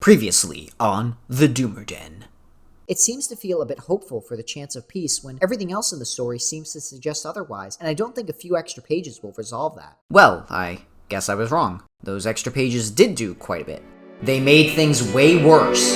Previously on The Doomer Den. It seems to feel a bit hopeful for the chance of peace when everything else in the story seems to suggest otherwise, and I don't think a few extra pages will resolve that. Well, I guess I was wrong. Those extra pages did do quite a bit. They made things way worse.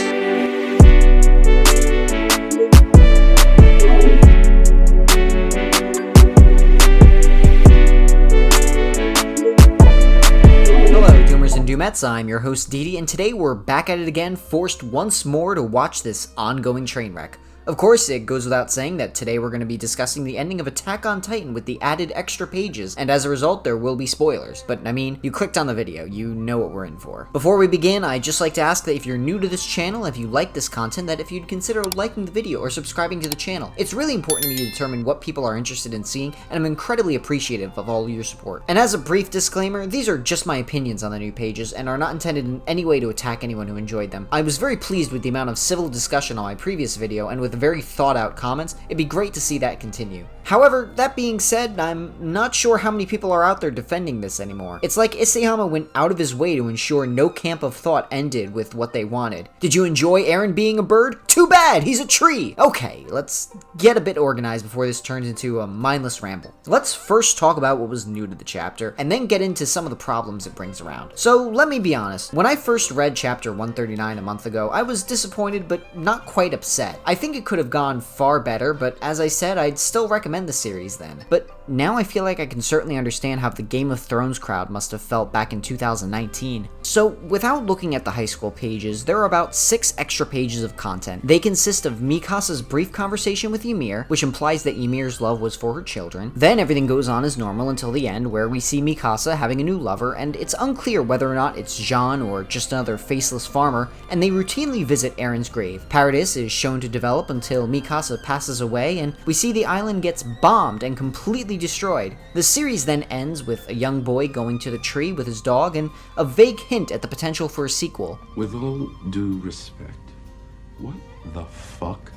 I'm your host Didi, and today we're back at it again, forced once more to watch this ongoing train wreck. Of course, it goes without saying that today we're going to be discussing the ending of Attack on Titan with the added extra pages, and as a result, there will be spoilers. But, I mean, you clicked on the video, you know what we're in for. Before we begin, I'd just like to ask that if you're new to this channel, if you like this content, that if you'd consider liking the video or subscribing to the channel. It's really important to me to determine what people are interested in seeing, and I'm incredibly appreciative of all your support. And as a brief disclaimer, these are just my opinions on the new pages, and are not intended in any way to attack anyone who enjoyed them. I was very pleased with the amount of civil discussion on my previous video, and with very thought out comments. It'd be great to see that continue. However, that being said, I'm not sure how many people are out there defending this anymore. It's like Isayama went out of his way to ensure no camp of thought ended with what they wanted. Did you enjoy Eren being a bird? Too bad, he's a tree! Okay, let's get a bit organized before this turns into a mindless ramble. Let's first talk about what was new to the chapter, and then get into some of the problems it brings around. So let me be honest, when I first read chapter 139 a month ago, I was disappointed but not quite upset. I think it could have gone far better, but as I said, I'd still recommend the series then. But now I feel like I can certainly understand how the Game of Thrones crowd must have felt back in 2019. So without looking at the high school pages, there are about 6 extra pages of content. They consist of Mikasa's brief conversation with Ymir, which implies that Ymir's love was for her children. Then everything goes on as normal until the end, where we see Mikasa having a new lover, and it's unclear whether or not it's Jean or just another faceless farmer, and they routinely visit Eren's grave. Paradis is shown to develop until Mikasa passes away, and we see the island gets bombed and completely destroyed. The series then ends with a young boy going to the tree with his dog and a vague hint at the potential for a sequel. With all due respect, what the fuck?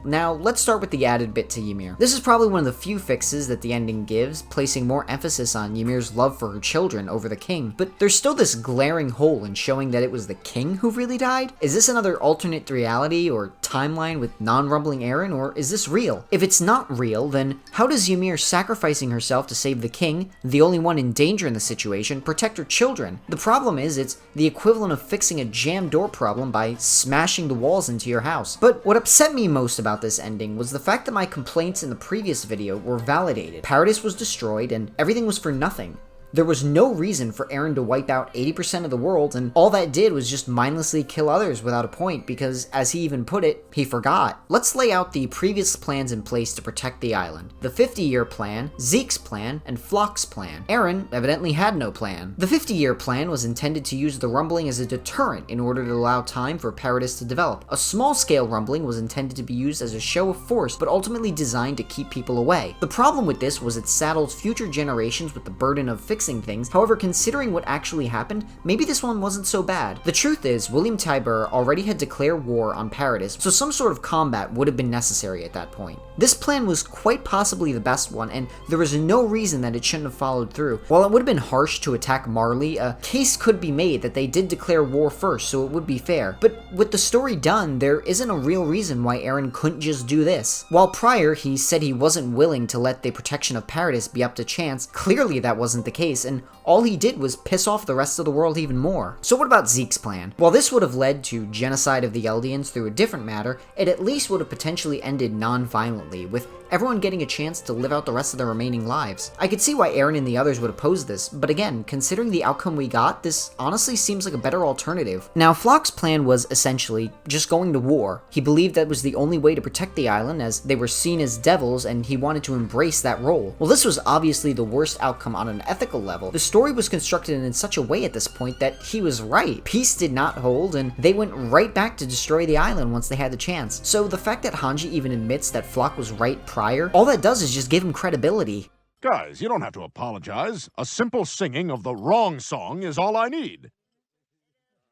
Now, let's start with the added bit to Ymir. This is probably one of the few fixes that the ending gives, placing more emphasis on Ymir's love for her children over the king, but there's still this glaring hole in showing that it was the king who really died? Is this another alternate reality or timeline with non-rumbling Eren, or is this real? If it's not real, then how does Ymir sacrificing herself to save the king, the only one in danger in the situation, protect her children? The problem is, it's the equivalent of fixing a jammed door problem by smashing the walls into your house. But what upset me most about this ending was the fact that my complaints in the previous video were validated. Paradis was destroyed and everything was for nothing. There was no reason for Eren to wipe out 80% of the world, and all that did was just mindlessly kill others without a point because, as he even put it, he forgot. Let's lay out the previous plans in place to protect the island. The 50-year plan, Zeke's plan, and Floch's plan. Eren evidently had no plan. The 50-year plan was intended to use the rumbling as a deterrent in order to allow time for Paradis to develop. A small-scale rumbling was intended to be used as a show of force, but ultimately designed to keep people away. The problem with this was it saddles future generations with the burden of fixing things. However, considering what actually happened, maybe this one wasn't so bad. The truth is, William Tybur already had declared war on Paradis, so some sort of combat would have been necessary at that point. This plan was quite possibly the best one, and there was no reason that it shouldn't have followed through. While it would have been harsh to attack Marley, a case could be made that they did declare war first, so it would be fair. But with the story done, there isn't a real reason why Eren couldn't just do this. While prior, he said he wasn't willing to let the protection of Paradis be up to chance, clearly that wasn't the case, and all he did was piss off the rest of the world even more. So what about Zeke's plan? While this would have led to genocide of the Eldians through a different matter, it at least would have potentially ended non-violently, with everyone getting a chance to live out the rest of their remaining lives. I could see why Eren and the others would oppose this, but again, considering the outcome we got, this honestly seems like a better alternative. Now, Floch's plan was essentially just going to war. He believed that was the only way to protect the island, as they were seen as devils, and he wanted to embrace that role. Well, this was obviously the worst outcome on an ethical level. The story was constructed in such a way at this point that he was right. Peace did not hold, and they went right back to destroy the island once they had the chance. So the fact that Hanji even admits that Floch was right prior, all that does is just give him credibility. Guys, you don't have to apologize. A simple singing of the wrong song is all I need.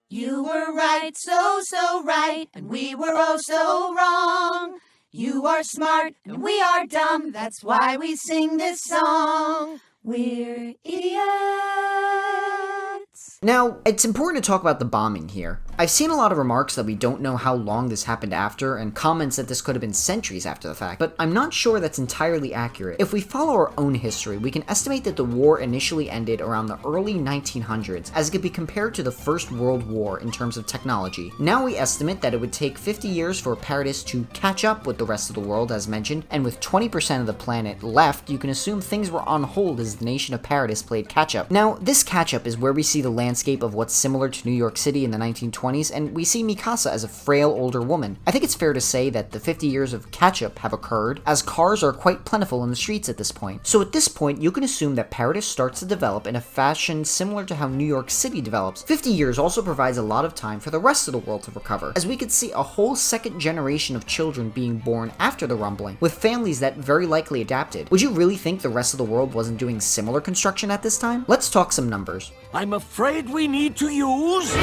You were right, so right, and we were oh so wrong. You are smart, and we are dumb, that's why we sing this song. We're idiots. Now, it's important to talk about the bombing here. I've seen a lot of remarks that we don't know how long this happened after, and comments that this could have been centuries after the fact, but I'm not sure that's entirely accurate. If we follow our own history, we can estimate that the war initially ended around the early 1900s, as it could be compared to the First World War in terms of technology. Now we estimate that it would take 50 years for Paradis to catch up with the rest of the world, as mentioned, and with 20% of the planet left, you can assume things were on hold as the nation of Paradis played catch-up. Now, this catch-up is where we see the landscape of what's similar to New York City in the 1920s, and we see Mikasa as a frail older woman. I think it's fair to say that the 50 years of catch-up have occurred, as cars are quite plentiful in the streets at this point. So at this point, you can assume that Paradis starts to develop in a fashion similar to how New York City develops. 50 years also provides a lot of time for the rest of the world to recover, as we could see a whole second generation of children being born after the rumbling, with families that very likely adapted. Would you really think the rest of the world wasn't doing similar construction at this time? Let's talk some numbers. I'm afraid we need to use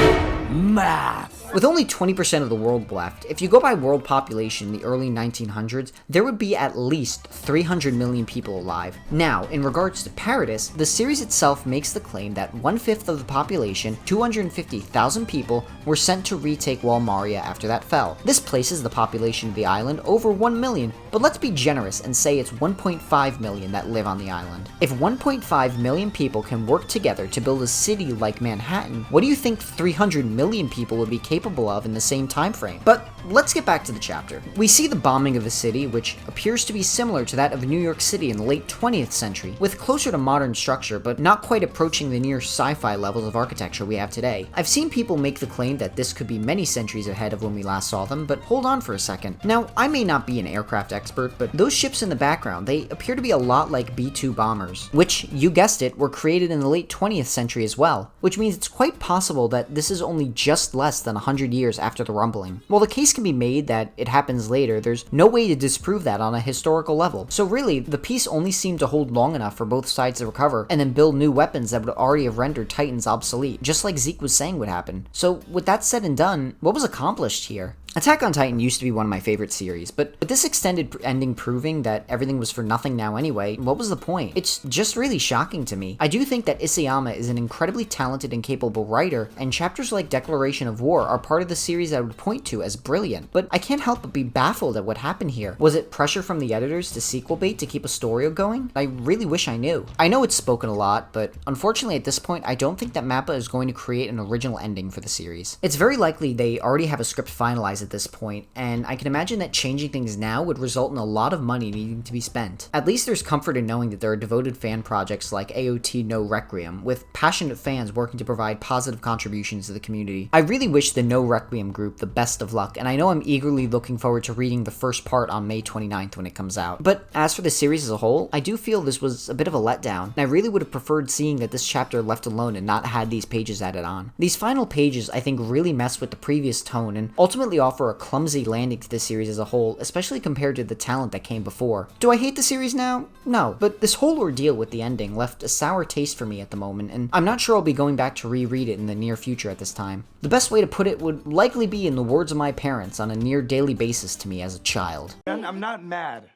math. With only 20% of the world left, if you go by world population in the early 1900s, there would be at least 300 million people alive. Now, in regards to Paradis, the series itself makes the claim that 1/5 of the population, 250,000 people, were sent to retake Walmaria after that fell. This places the population of the island over 1 million, but let's be generous and say it's 1.5 million that live on the island. If 1.5 million people can work together to build a city like Manhattan, what do you think 300 million people would be capable of in the same time frame? But let's get back to the chapter. We see the bombing of the city, which appears to be similar to that of New York City in the late 20th century, with closer to modern structure, but not quite approaching the near sci-fi levels of architecture we have today. I've seen people make the claim that this could be many centuries ahead of when we last saw them, but hold on for a second. Now, I may not be an aircraft expert, but those ships in the background, they appear to be a lot like B-2 bombers, which, you guessed it, were created in the late 20th century as well, which means it's quite possible that this is only just less than 100 years after the rumbling. While the case can be made that it happens later, there's no way to disprove that on a historical level. So really, the peace only seemed to hold long enough for both sides to recover and then build new weapons that would already have rendered Titans obsolete, just like Zeke was saying would happen. So with that said and done, what was accomplished here? Attack on Titan used to be one of my favorite series, but with this extended ending proving that everything was for nothing now anyway, what was the point? It's just really shocking to me. I do think that Isayama is an incredibly talented and capable writer, and chapters like Declaration of War are part of the series I would point to as brilliant, but I can't help but be baffled at what happened here. Was it pressure from the editors to sequel bait to keep a story going? I really wish I knew. I know it's spoken a lot, but unfortunately at this point, I don't think that Mappa is going to create an original ending for the series. It's very likely they already have a script finalized at this point, and I can imagine that changing things now would result in a lot of money needing to be spent. At least there's comfort in knowing that there are devoted fan projects like AOT No Requiem, with passionate fans working to provide positive contributions to the community. I really wish the No Requiem group the best of luck, and I know I'm eagerly looking forward to reading the first part on May 29th when it comes out. But as for the series as a whole, I do feel this was a bit of a letdown, and I really would have preferred seeing that this chapter left alone and not had these pages added on. These final pages I think really mess with the previous tone and ultimately offer a clumsy landing to the series as a whole, especially compared to the talent that came before. Do I hate the series now? No, but this whole ordeal with the ending left a sour taste for me at the moment, and I'm not sure I'll be going back to reread it in the near future at this time. The best way to put it would likely be in the words of my parents on a near daily basis to me as a child. I'm not mad.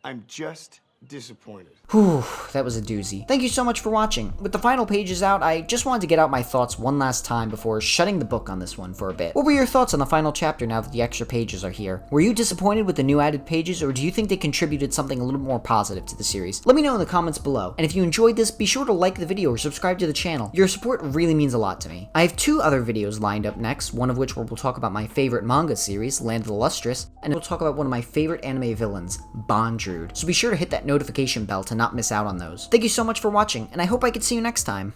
I'm just disappointed. Whew, that was a doozy. Thank you so much for watching. With the final pages out, I just wanted to get out my thoughts one last time before shutting the book on this one for a bit. What were your thoughts on the final chapter now that the extra pages are here? Were you disappointed with the new added pages, or do you think they contributed something a little more positive to the series? Let me know in the comments below. And if you enjoyed this, be sure to like the video or subscribe to the channel. Your support really means a lot to me. I have 2 other videos lined up next, one of which we'll talk about my favorite manga series, Land of the Lustrous, and we'll talk about one of my favorite anime villains, Bondrude. So be sure to hit that notification bell to not miss out on those. Thank you so much for watching, and I hope I can see you next time.